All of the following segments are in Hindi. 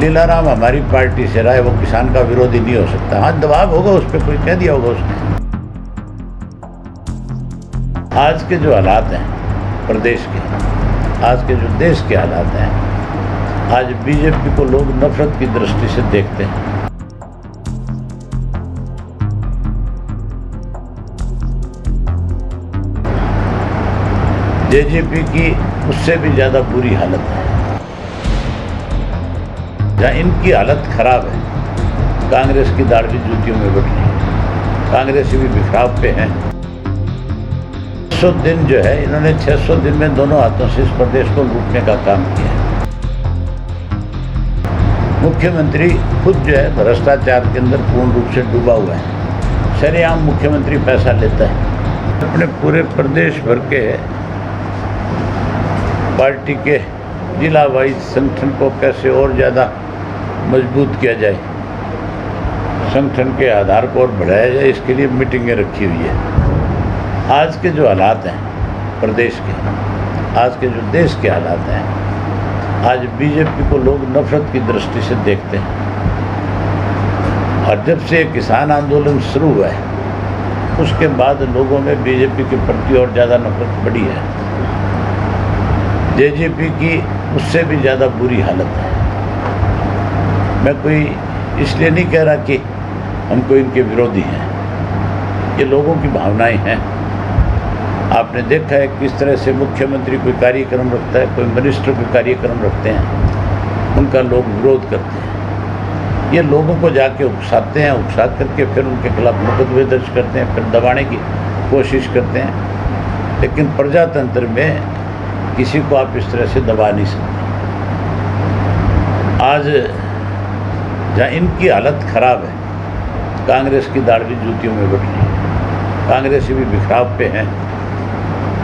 लीलाराम हमारी पार्टी से रहा है, वो किसान का विरोधी नहीं हो सकता। हाँ, दबाव होगा उस पर, कोई कह दिया होगा उसने। आज के जो हालात हैं प्रदेश के, आज के जो देश के हालात हैं, आज बीजेपी को लोग नफरत की दृष्टि से देखते हैं। जेजेपी की उससे भी ज़्यादा बुरी हालत है। जहाँ इनकी हालत खराब है, कांग्रेस की दाढ़ी जूतियों में बट रही है। कांग्रेस भी बिखराव पे है। 600 दिन जो है, इन्होंने 600 दिन में दोनों हाथों से इस प्रदेश को लूटने का काम किया है। मुख्यमंत्री खुद जो है भ्रष्टाचार के अंदर पूर्ण रूप से डूबा हुआ है। सरेआम मुख्यमंत्री पैसा लेता है। अपने पूरे प्रदेश भर के पार्टी के जिला वाइज संगठन को कैसे और ज़्यादा मजबूत किया जाए, संगठन के आधार को और बढ़ाया जाए, इसके लिए मीटिंगें रखी हुई है। आज के जो हालात हैं प्रदेश के, आज के जो देश के हालात हैं, आज बीजेपी को लोग नफरत की दृष्टि से देखते हैं। और जब से किसान आंदोलन शुरू हुआ है, उसके बाद लोगों में बीजेपी के प्रति और ज़्यादा नफरत बढ़ी है। जेजेपी की उससे भी ज़्यादा बुरी हालत है। मैं कोई इसलिए नहीं कह रहा कि हम कोई इनके विरोधी हैं, ये लोगों की भावनाएं हैं। आपने देखा है किस तरह से मुख्यमंत्री कोई कार्यक्रम रखता है, कोई मिनिस्टर कोई कार्यक्रम रखते हैं, उनका लोग विरोध करते हैं। ये लोगों को जाके उकसाते हैं, उकसा करके फिर उनके खिलाफ मुकदमे दर्ज करते हैं, फिर दबाने की कोशिश करते हैं। लेकिन प्रजातंत्र में किसी को आप इस तरह से दबा नहीं सकते। आज जहाँ इनकी हालत खराब है, कांग्रेस की दाढ़ी जूतियों में बट रही है। कांग्रेस भी बिखराव पे है।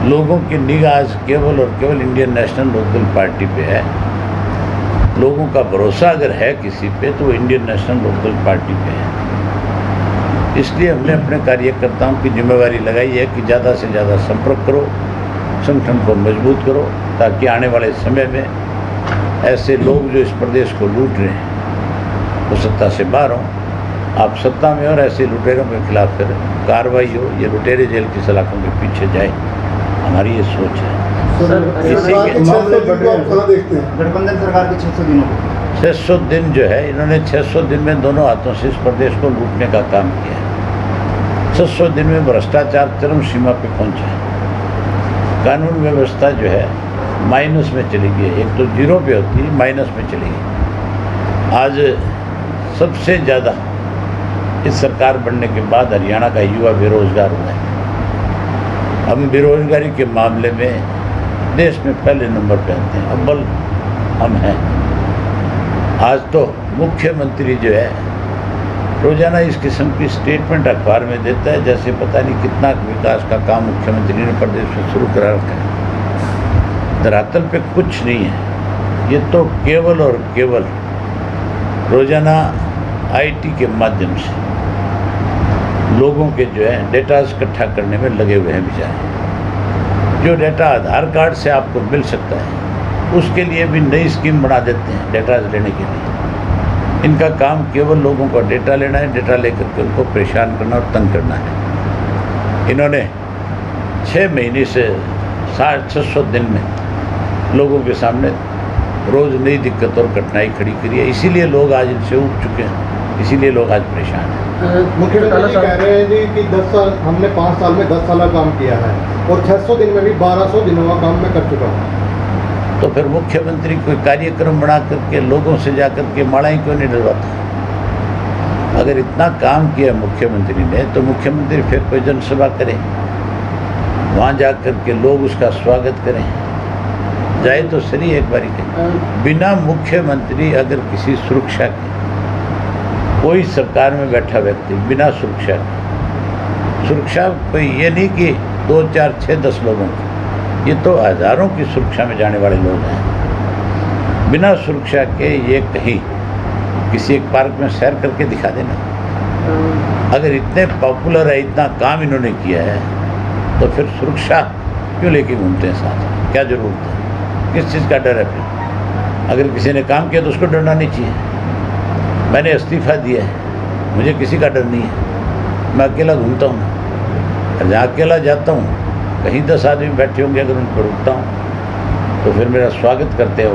लोगों की निगाह केवल और केवल इंडियन नेशनल लोकदल पार्टी पे है। लोगों का भरोसा अगर है किसी पे, तो वो इंडियन नेशनल लोकदल पार्टी पे है। इसलिए हमने अपने कार्यकर्ताओं की जिम्मेवारी लगाई है कि ज़्यादा से ज़्यादा संपर्क करो, संगठन को मजबूत करो, ताकि आने वाले समय में ऐसे लोग जो इस प्रदेश को लूट रहे हैं वो सत्ता से बाहर हों। आप सत्ता में और ऐसे लुटेरों के खिलाफ फिर कार्रवाई हो, ये लुटेरे जेल की सलाखों के पीछे जाए, हमारी ये सोच है। गठबंधन सरकार के 600 दिनों को 600 दिन जो है, इन्होंने 600 दिन में दोनों हाथों से इस प्रदेश को लूटने का काम किया है। 600 दिन में भ्रष्टाचार चरम सीमा पे पहुंचा है। कानून व्यवस्था जो है माइनस में चली गई है। एक तो जीरो पे होती है, माइनस में चली गई। आज सबसे ज़्यादा इस सरकार बनने के बाद हरियाणा का युवा बेरोजगार हुआ है। हम बेरोजगारी के मामले में देश में पहले नंबर पे आते हैं, अव्वल हम हैं। आज तो मुख्यमंत्री जो है रोजाना इस किस्म की स्टेटमेंट अखबार में देता है, जैसे पता नहीं कितना विकास का काम मुख्यमंत्री ने प्रदेश में शुरू करा रखा है। धरातल पे कुछ नहीं है। ये तो केवल और केवल रोजाना आईटी के माध्यम से लोगों के जो है डेटा इकट्ठा करने में लगे हुए हैं बेचारे। जो डेटा आधार कार्ड से आपको मिल सकता है, उसके लिए भी नई स्कीम बना देते हैं डेटा लेने के लिए। इनका काम केवल लोगों का डेटा लेना है, डेटा लेकर के उनको परेशान करना और तंग करना है। इन्होंने 6 महीने से 600 दिन में लोगों के सामने रोज़ नई दिक्कत और कठिनाई खड़ी करी है। इसीलिए लोग आज इनसे उब चुके हैं, इसीलिए लोग आज परेशान हैं। मुख्यमंत्री कह रहे हैं जी कि 10 साल हमने 5 साल में 10 साल का काम किया है और 600 दिन में भी 1200 दिनों का काम मैं कर चुका हूँ। तो फिर मुख्यमंत्री कोई कार्यक्रम बना करके लोगों से जाकर के मालाएं क्यों नहीं डलवाता? अगर इतना काम किया मुख्यमंत्री ने, तो मुख्यमंत्री फिर कोई जनसभा करे, वहाँ जा कर के लोग उसका स्वागत करें, जाए तो सही एक बारी के। बिना मुख्यमंत्री अगर किसी सुरक्षा के, कोई सरकार में बैठा व्यक्ति बिना सुरक्षा के, सुरक्षा कोई ये नहीं कि 2, 4, 6, 10 लोगों की, ये तो हज़ारों की सुरक्षा में जाने वाले लोग हैं। बिना सुरक्षा के ये कहीं किसी एक पार्क में सैर करके दिखा देना। अगर इतने पॉपुलर है, इतना काम इन्होंने किया है, तो फिर सुरक्षा क्यों लेके घूमते हैं साथ? क्या ज़रूरत है? किस चीज़ का डर है फिर? अगर किसी ने काम किया तो उसको डरना नहीं चाहिए। मैंने इस्तीफ़ा दिया है, मुझे किसी का डर नहीं है। मैं अकेला घूमता हूँ, और जहाँ अकेला जाता हूँ कहीं 10 आदमी बैठे होंगे, अगर उन पर रुकता हूँ तो फिर मेरा स्वागत करते हैं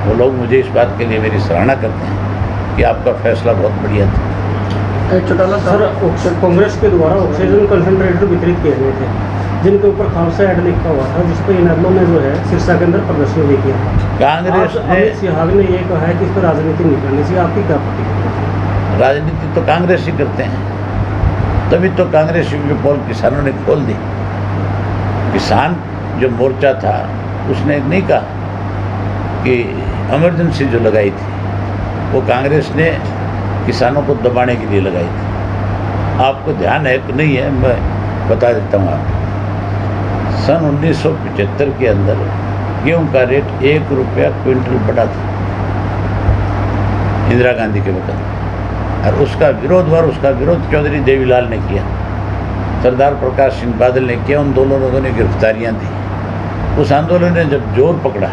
वो लोग मुझे इस बात के लिए मेरी सराहना करते हैं कि आपका फैसला बहुत बढ़िया था। चौटाला सर, कांग्रेस के द्वारा ऑक्सीजन कंसंट्रेटर वितरित किए गए थे जिनके ऊपर खालसा ऐड लिखा हुआ था, जिस पर इनेलो ने जो है सिरसा के अंदर प्रदर्शन भी किया। कांग्रेस ने अमित सिहाग ने ये कहा है कि इस पर राजनीति नहीं करनी चाहिए, आपकी क्या प्रतिक्रिया? राजनीति तो कांग्रेस ही करते हैं, तभी तो कांग्रेस की पोल किसानों ने खोल दी। किसान जो मोर्चा था उसने नहीं कहा कि इमरजेंसी जो लगाई थी वो कांग्रेस ने किसानों को दबाने के लिए लगाई थी। आपको ध्यान है कि नहीं है, मैं बता देता हूँ आपको। सन 1975 के अंदर गेहूं का रेट 1 रुपया क्विंटल बढ़ा था इंदिरा गांधी के वक्त, और उसका विरोध चौधरी देवीलाल ने किया, सरदार प्रकाश सिंह बादल ने किया, उन दोनों लोगों ने गिरफ्तारियां दी। उस आंदोलन ने जब जोर पकड़ा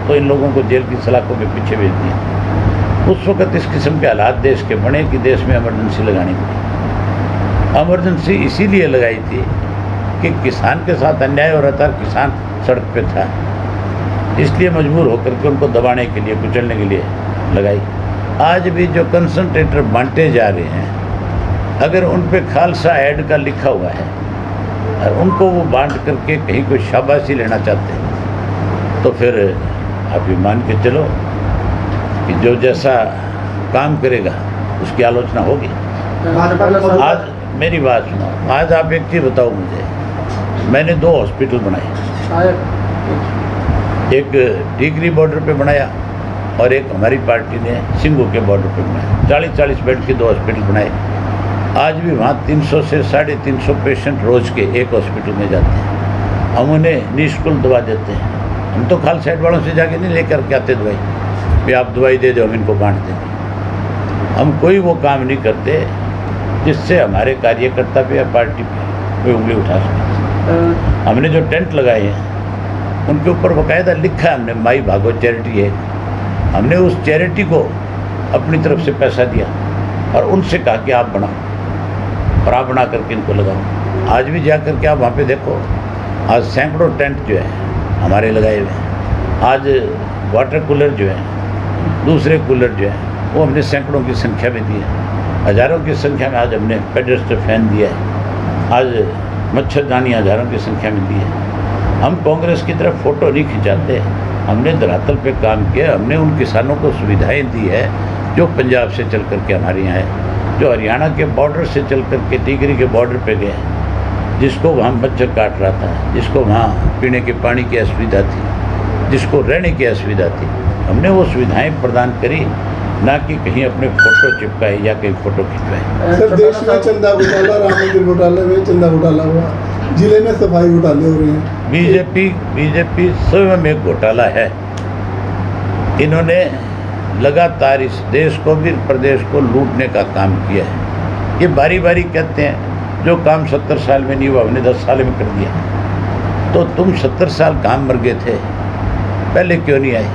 तो इन लोगों को जेल की सलाखों के पीछे भेज दिया। उस वक्त इस किस्म के हालात देश के बने कि देश में इमरजेंसी लगानी पड़ी। इमरजेंसी इसीलिए लगाई थी कि किसान के साथ अन्याय हो रहा था, किसान सड़क पे था, इसलिए मजबूर होकर के उनको दबाने के लिए, कुचलने के लिए लगाई। आज भी जो कंसंट्रेटर बांटे जा रहे हैं, अगर उन पे खालसा ऐड का लिखा हुआ है और उनको वो बांट करके कहीं कोई शाबाशी लेना चाहते हैं तो फिर आप ये मान के चलो कि जो जैसा काम करेगा उसकी आलोचना होगी। आज मेरी बात सुनो, आज आप एक चीज़ बताओ मुझे, मैंने 2 हॉस्पिटल बनाए, एक टीकरी बॉर्डर पे बनाया और एक हमारी पार्टी ने सिंगू के बॉर्डर पे बनाया। 40-40 बेड के 2 हॉस्पिटल बनाए। आज भी वहाँ 300 से 350 पेशेंट रोज़ के एक हॉस्पिटल में जाते हैं। हम उन्हें निःशुल्क दवा देते हैं। हम तो खालसा ऐड वालों से जाके नहीं लेकर के आते दवाई, भी आप दवाई दे दो हम इनको बांट देंगे। हम कोई वो काम नहीं करते जिससे हमारे कार्यकर्ता पे या पार्टी पे कोई उंगली उठा सके। हमने जो टेंट लगाए हैं उनके ऊपर बाकायदा लिखा है हमने, माई भागवत चैरिटी है। हमने उस चैरिटी को अपनी तरफ से पैसा दिया और उनसे कहा कि आप बनाओ, और आप बना करके इनको लगाओ। आज भी जा कर के आप वहाँ पे देखो, आज सैकड़ों टेंट जो है हमारे लगाए हुए हैं। आज वाटर कूलर जो है, दूसरे कूलर जो है, वो हमने सैकड़ों की संख्या में दिए, हज़ारों की संख्या में आज हमने पेडेस्टर फैन दिया है, आज मच्छरदानी हज़ारों की संख्या में दी है। हम कांग्रेस की तरफ फ़ोटो नहीं खिंचाते, हमने धरातल पे काम किया। हमने उन किसानों को सुविधाएं दी है जो पंजाब से चल कर के हमारे यहाँ है, जो हरियाणा के बॉर्डर से चल कर के टिकरी के बॉर्डर पे गए, जिसको वहाँ मच्छर काट रहा था, जिसको वहाँ पीने के पानी की असुविधा थी, जिसको रहने की असुविधा थी, हमने वो सुविधाएं प्रदान करी, ना कि कहीं अपने फ़ोटो चिपकाए या कहीं फ़ोटो खिंचवाए। सर, देश में चंदा घोटाला, राम मंदिर घोटाले में चंदा घोटाला हुआ, जिले में सफाई घोटाले हो रहे हैं। बीजेपी स्वयं एक घोटाला है। इन्होंने लगातार इस देश को भी, प्रदेश को लूटने का काम किया है। ये बारी बारी कहते हैं जो काम 70 साल में नहीं हुआ हमने 10 साल में कर दिया। तो तुम 70 साल काम मर गए थे, पहले क्यों नहीं आए?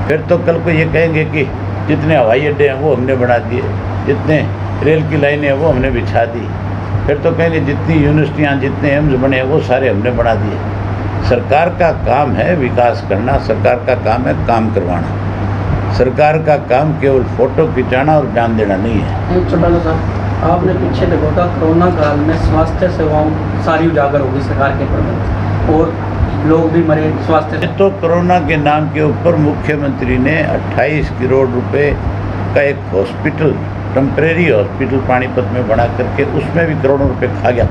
फिर तो कल को ये कहेंगे कि जितने हवाई अड्डे हैं वो हमने बना दिए, जितने रेल की लाइनें हैं वो हमने बिछा दी। फिर तो कहेंगे जितनी यूनिवर्सिटियाँ, जितने एम्स बने हैं वो सारे हमने बना दिए। सरकार का काम है विकास करना, सरकार का काम है काम करवाना। सरकार का काम केवल फ़ोटो खिंचाना और ज्ञान देना नहीं है। चौटाला साहब, आपने पीछे देखा था कोरोना काल में स्वास्थ्य सेवाओं सारी उजागर होगी सरकार के प्रबंध, और लोग भी मरे स्वास्थ्य। तो कोरोना के नाम के ऊपर मुख्यमंत्री ने 28 करोड़ रुपए का एक हॉस्पिटल, टेम्परेरी हॉस्पिटल पानीपत में बना करके उसमें भी करोड़ों रुपए खा गया,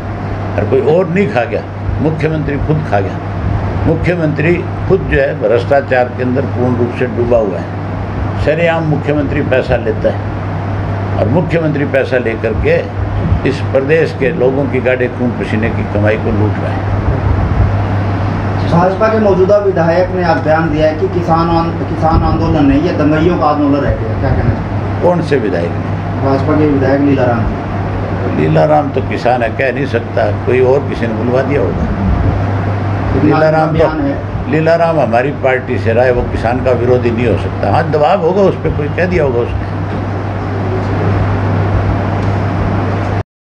और कोई और नहीं खा गया, मुख्यमंत्री खुद खा गया। मुख्यमंत्री खुद जो है भ्रष्टाचार के अंदर पूर्ण रूप से डूबा हुआ है। सरेआम मुख्यमंत्री पैसा लेता है, और मुख्यमंत्री पैसा लेकर के इस प्रदेश के लोगों की गाढ़े खून पसीने की कमाई को लूट रहा है। भाजपा के मौजूदा विधायक ने आज बयान दिया है कि किसान आंदोलन नहीं, ये दंगइयों का आंदोलन है। क्या कहना है? कौन से विधायक ने? भाजपा के विधायक लीलाराम। लीलाराम तो किसान है, कह नहीं सकता, कोई और किसी ने बुलवा दिया होगा। लीलाराम हमारी पार्टी से रहा है, वो किसान का विरोधी नहीं हो सकता। हाँ, दबाव होगा उस पर, कोई कह दिया होगा उसने।